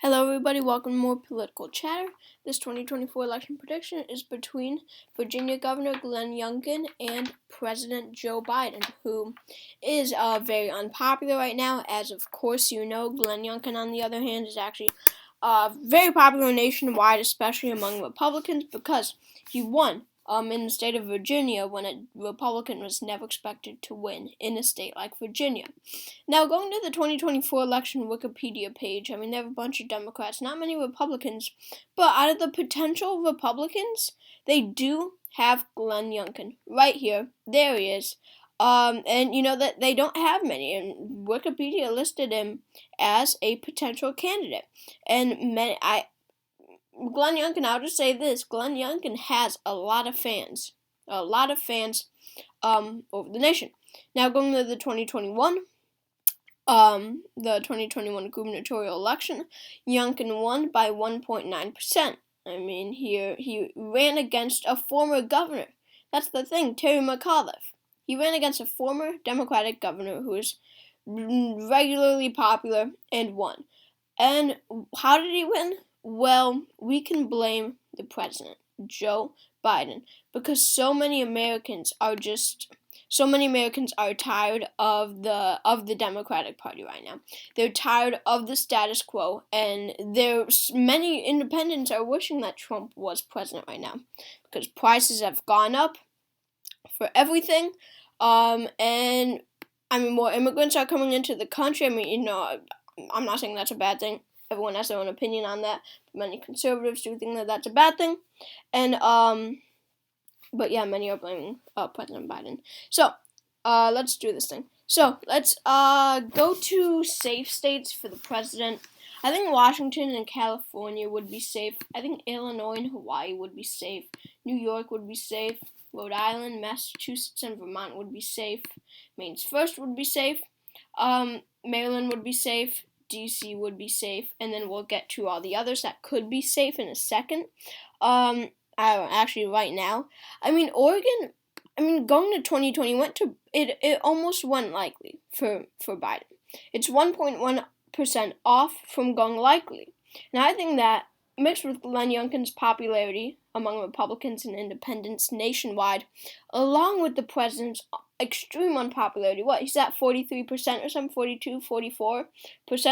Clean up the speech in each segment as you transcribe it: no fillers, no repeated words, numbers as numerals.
Hello everybody, welcome to more political chatter. This 2024 election prediction is between Virginia Governor Glenn Youngkin and President Joe Biden, who is very unpopular right now. As of course you know, Glenn Youngkin, on the other hand, is actually very popular nationwide, especially among Republicans, because he won in the state of Virginia when a Republican was never expected to win in a state like Virginia. Now, going to the 2024 election Wikipedia page, they have a bunch of Democrats, not many Republicans, but out of the potential Republicans, they do have Glenn Youngkin right here. There he is. And you know that they don't have many, and Wikipedia listed him as a potential candidate. And Glenn Youngkin, I'll just say this: Glenn Youngkin has a lot of fans, over the nation. Now, going to the 2021 gubernatorial election, Youngkin won by 1.9%. He ran against a former governor. That's the thing, Terry McAuliffe. He ran against a former Democratic governor who is regularly popular and won. And how did he win? Well, we can blame the president, Joe Biden, because so many Americans are tired of the Democratic Party right now. They're tired of the status quo, and many independents are wishing that Trump was president right now, because prices have gone up for everything, and more immigrants are coming into the country. I'm not saying that's a bad thing. Everyone has their own opinion on that. Many conservatives do think that that's a bad thing, and but yeah, many are blaming President Biden. So, let's do this thing. So, let's go to safe states for the president. I think Washington and California would be safe. I think Illinois and Hawaii would be safe. New York would be safe. Rhode Island, Massachusetts, and Vermont would be safe. Maine's first would be safe. Maryland would be safe. DC would be safe. And then we'll get to all the others that could be safe in a second. Actually, right now, Oregon. Going to 2020 it almost went likely for Biden. It's 1.1% off from going likely. And I think that, mixed with Glenn Youngkin's popularity among Republicans and independents nationwide, along with the president's extreme unpopularity, he's at 43% or something, 42, 44%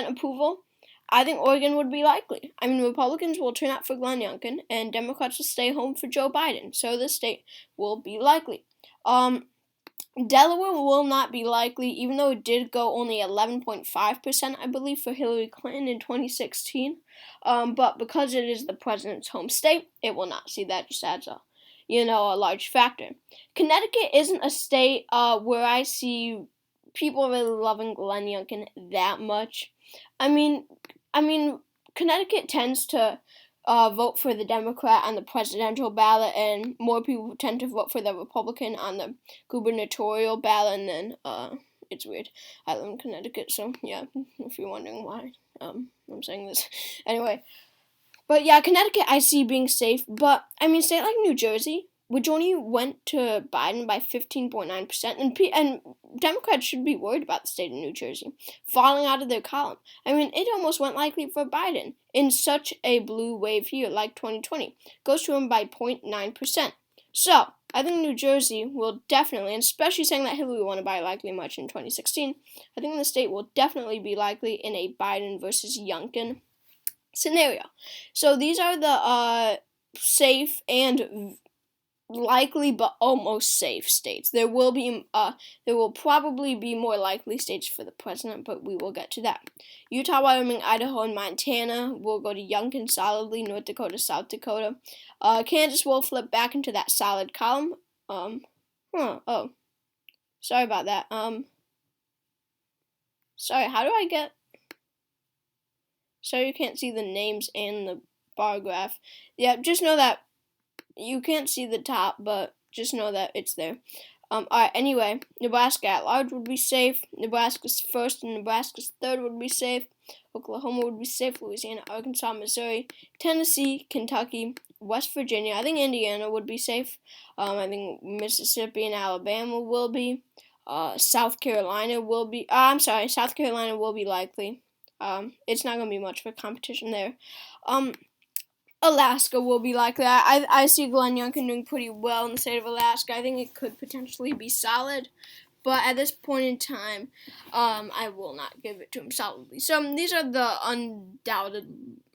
approval, I think Oregon would be likely. Republicans will turn out for Glenn Youngkin, and Democrats will stay home for Joe Biden, so the state will be likely. Delaware will not be likely, even though it did go only 11.5%, I believe, for Hillary Clinton in 2016. But because it is the president's home state, it will not. See, that just adds a large factor. Connecticut isn't a state where I see people really loving Glenn Youngkin that much. Connecticut tends to vote for the Democrat on the presidential ballot, and more people tend to vote for the Republican on the gubernatorial ballot, and then, it's weird. I live in Connecticut, so, yeah, if you're wondering why, I'm saying this. Anyway, but yeah, Connecticut I see being safe, but, state like New Jersey, which only went to Biden by 15.9%, and Democrats should be worried about the state of New Jersey falling out of their column. It almost went likely for Biden in such a blue wave year like 2020. Goes to him by 0.9%. So, I think New Jersey will definitely, and especially saying that Hillary won by likely much in 2016, I think the state will definitely be likely in a Biden versus Youngkin scenario. So, these are the safe and likely but almost safe states. There will probably be more likely states for the president, but we will get to that. Utah, Wyoming, Idaho, and Montana will go to Youngkin solidly. North Dakota, South Dakota. Kansas will flip back into that solid column. Sorry about that. Sorry, how do I get... Sorry you can't see the names and the bar graph. Yeah, just know that you can't see the top, but just know that it's there. Alright, anyway, Nebraska at large would be safe. Nebraska's first and Nebraska's third would be safe. Oklahoma would be safe. Louisiana, Arkansas, Missouri, Tennessee, Kentucky, West Virginia. I think Indiana would be safe. I think Mississippi and Alabama will be. South Carolina will be likely. It's not going to be much of a competition there. Alaska will be like that. I see Glenn Youngkin doing pretty well in the state of Alaska. I think it could potentially be solid. But at this point in time, I will not give it to him solidly. So these are the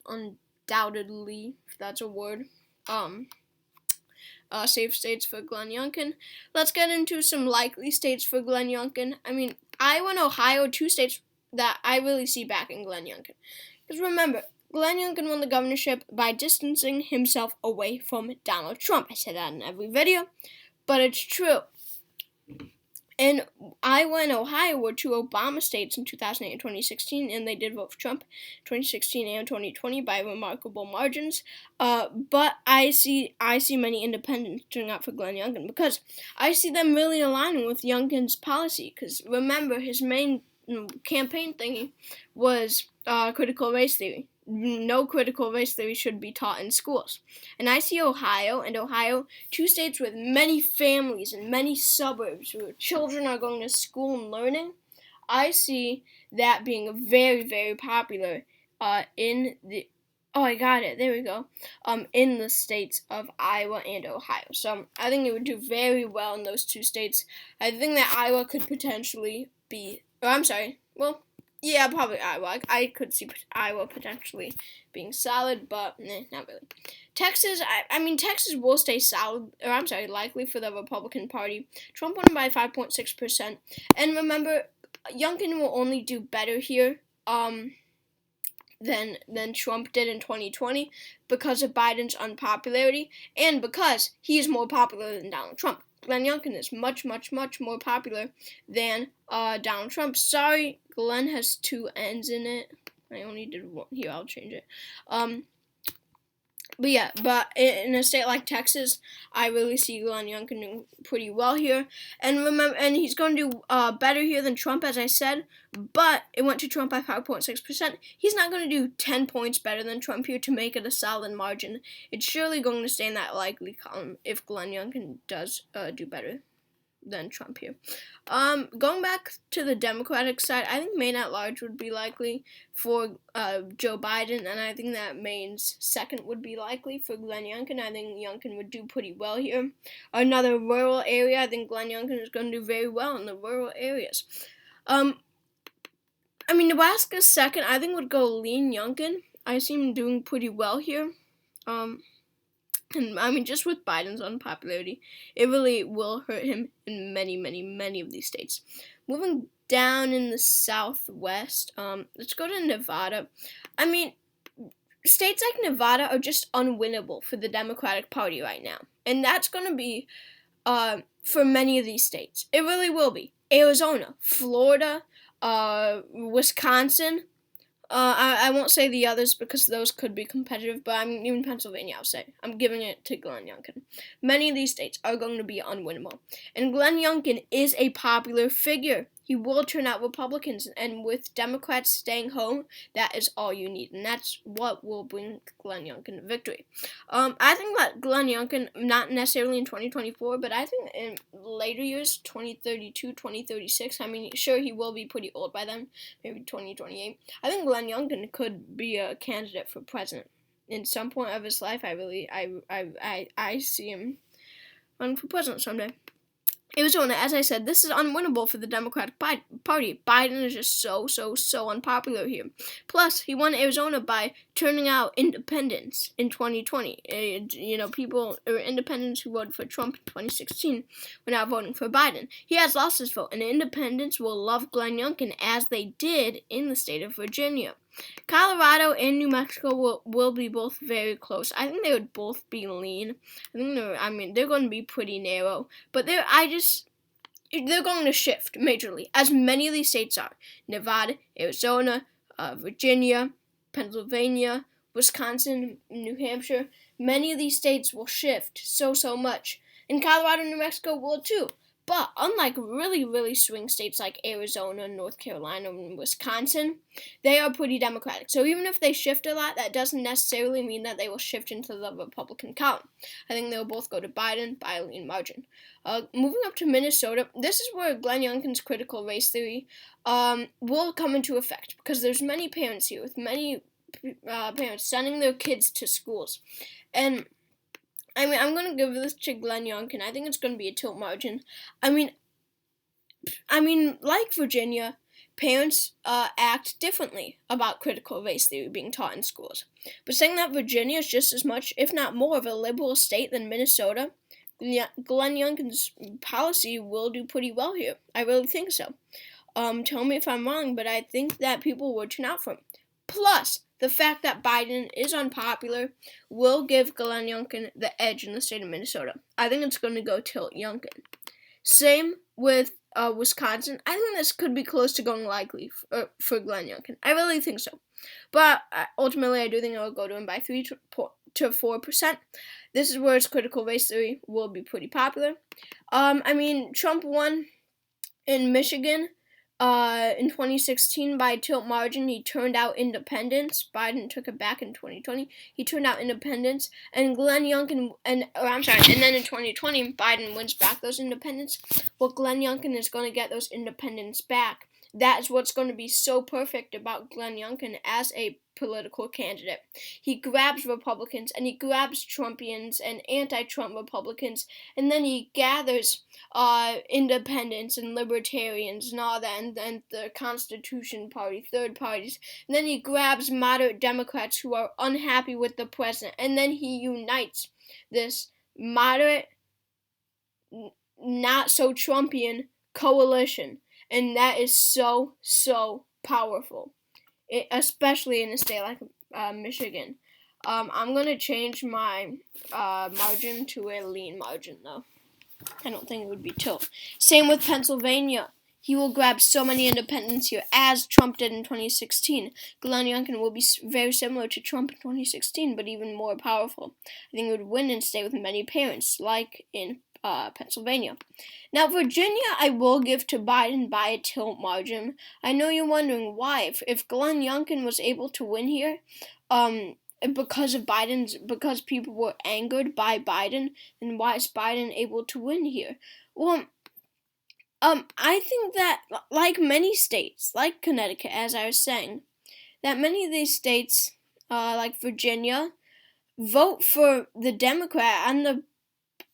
undoubtedly, if that's a word, safe states for Glenn Youngkin. Let's get into some likely states for Glenn Youngkin. I mean, Iowa and Ohio are two states that I really see backing Glenn Youngkin. Because remember, Glenn Youngkin won the governorship by distancing himself away from Donald Trump. I say that in every video, but it's true. And Iowa and Ohio were two Obama states in 2008 and 2016, and they did vote for Trump 2016 and 2020 by remarkable margins. But I see many independents turning out for Glenn Youngkin because I see them really aligning with Youngkin's policy. Because remember, his main campaign thingy was critical race theory. No critical race theory should be taught in schools. And I see Ohio, two states with many families and many suburbs where children are going to school and learning. I see that being very, very popular in the in the states of Iowa and Ohio. So I think it would do very well in those two states. I think that Iowa could potentially be, yeah, probably Iowa. I could see Iowa potentially being solid, but not really. Texas, Texas will stay likely for the Republican Party. Trump won by 5.6%. And remember, Youngkin will only do better here than Trump did in 2020 because of Biden's unpopularity and because he is more popular than Donald Trump. Glenn Youngkin is much, much, much more popular than Donald Trump. Sorry, Glenn has two N's in it. I only did one. Here, I'll change it. But in a state like Texas, I really see Glenn Youngkin doing pretty well here. And remember, he's going to do better here than Trump, as I said. But it went to Trump by 5.6%. He's not going to do 10 points better than Trump here to make it a solid margin. It's surely going to stay in that likely column if Glenn Youngkin does do better than Trump here. Going back to the Democratic side, I think Maine at large would be likely for Joe Biden, and I think that Maine's second would be likely for Glenn Youngkin. I think Youngkin would do pretty well here. Another rural area, I think Glenn Youngkin is going to do very well in the rural areas. Nebraska's second, I think would go Lean Youngkin. I see him doing pretty well here. And just with Biden's unpopularity, it really will hurt him in many, many, many of these states. Moving down in the Southwest, let's go to Nevada. States like Nevada are just unwinnable for the Democratic Party right now. And that's going to be for many of these states. It really will be. Arizona, Florida, Wisconsin. I won't say the others because those could be competitive, but even Pennsylvania, I'll say. I'm giving it to Glenn Youngkin. Many of these states are going to be unwinnable. And Glenn Youngkin is a popular figure. He will turn out Republicans, and with Democrats staying home, that is all you need, and that's what will bring Glenn Youngkin victory. I think that Glenn Youngkin, not necessarily in 2024, but I think in later years, 2032, 2036, sure, he will be pretty old by then, maybe 2028. I think Glenn Youngkin could be a candidate for president. In some point of his life, I see him running for president someday. Arizona, as I said, this is unwinnable for the Democratic Party. Biden is just so unpopular here. Plus, he won Arizona by turning out independents in 2020. Independents who voted for Trump in 2016 were now voting for Biden. He has lost his vote, and independents will love Glenn Youngkin as they did in the state of Virginia. Colorado and New Mexico will be both very close. I think they would both be lean. They're going to be pretty narrow, but they're going to shift majorly, as many of these states are. Nevada, Arizona, Virginia, Pennsylvania, Wisconsin, New Hampshire. Many of these states will shift so much. And Colorado and New Mexico will too. But unlike really, really swing states like Arizona, North Carolina, and Wisconsin, they are pretty Democratic. So even if they shift a lot, that doesn't necessarily mean that they will shift into the Republican column. I think they'll both go to Biden by a lean margin. Moving up to Minnesota, this is where Glenn Youngkin's critical race theory will come into effect, because there's many parents here with many parents sending their kids to schools. And I mean, I'm going to give this to Glenn Youngkin. I think it's going to be a tilt margin. I mean, like Virginia, parents act differently about critical race theory being taught in schools. But saying that Virginia is just as much, if not more, of a liberal state than Minnesota, Glenn Youngkin's policy will do pretty well here. I really think so. Tell me if I'm wrong, but I think that people would turn out for him. Plus, the fact that Biden is unpopular will give Glenn Youngkin the edge in the state of Minnesota. I think it's going to go tilt Youngkin. Same with Wisconsin. I think this could be close to going likely for Glenn Youngkin. I really think so. But ultimately, I do think it will go to him by 3 to 4%. This is where his critical race theory will be pretty popular. Trump won in Michigan in 2016 by a tilt margin. He turned out independents. Biden took it back in 2020. He turned out independents, and Glenn Youngkin, and then in 2020, Biden wins back those independents. Well, Glenn Youngkin is going to get those independents back. That is what's going to be so perfect about Glenn Youngkin as a political candidate. He grabs Republicans, and he grabs Trumpians and anti-Trump Republicans, and then he gathers independents and libertarians and all that, and the Constitution Party, third parties, and then he grabs moderate Democrats who are unhappy with the president, and then he unites this moderate, not so Trumpian coalition. And that is so, so powerful, especially in a state like Michigan. I'm going to change my margin to a lean margin, though. I don't think it would be tilt. Same with Pennsylvania. He will grab so many independents here, as Trump did in 2016. Glenn Youngkin will be very similar to Trump in 2016, but even more powerful. I think he would win and stay with many parents, like in Pennsylvania. Now, Virginia, I will give to Biden by a tilt margin. I know you're wondering why. If Glenn Youngkin was able to win here, because people were angered by Biden, then why is Biden able to win here? Well, I think that, like many states, like Connecticut, as I was saying, that many of these states, like Virginia, vote for the Democrat on the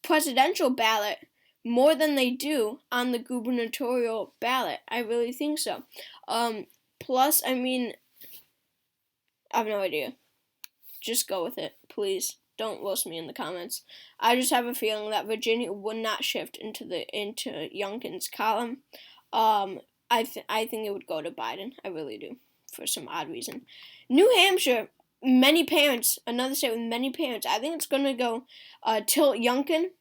presidential ballot more than they do on the gubernatorial ballot. I really think so. Plus, I have no idea. Just go with it, please. Don't roast me in the comments. I just have a feeling that Virginia would not shift into Youngkin's column. I think it would go to Biden. I really do, for some odd reason. New Hampshire, many parents, another state with many parents. I think it's going to go tilt Youngkin.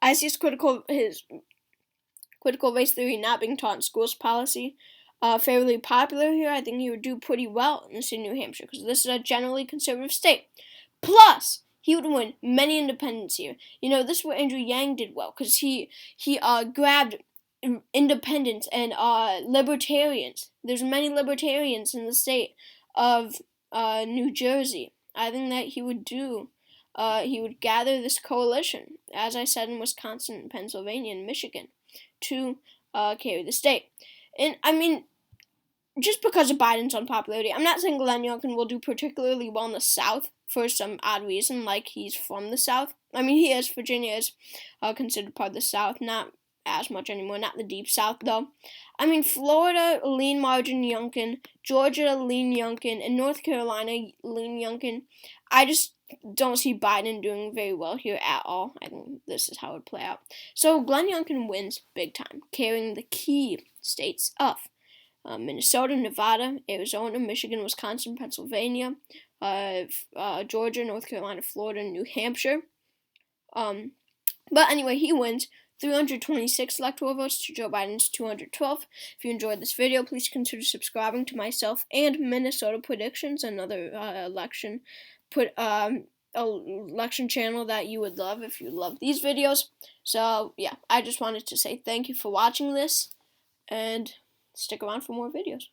I see his critical race theory not being taught in schools policy fairly popular here. I think he would do pretty well in the state of New Hampshire, because this is a generally conservative state. Plus, he would win many independents here. This is where Andrew Yang did well, because he grabbed independents and libertarians. There's many libertarians in the state of New Jersey. I think that he would do. He would gather this coalition, as I said, in Wisconsin, Pennsylvania, and Michigan, to carry the state. And just because of Biden's unpopularity, I'm not saying Glenn Youngkin will do particularly well in the South for some odd reason, like he's from the South. He is. Virginia is considered part of the South, not as much anymore, not the deep South, though. Florida, lean margin Youngkin, Georgia, lean Youngkin, and North Carolina, lean Youngkin. I just don't see Biden doing very well here at all. I think this is how it would play out. So Glenn Youngkin wins big time, carrying the key states of Minnesota, Nevada, Arizona, Michigan, Wisconsin, Pennsylvania, Georgia, North Carolina, Florida, and New Hampshire. But anyway, he wins 326 electoral votes to Joe Biden's 212. If you enjoyed this video, please consider subscribing to myself and Minnesota Predictions, another election election channel that you would love if you love these videos. So yeah, I just wanted to say thank you for watching this, and stick around for more videos.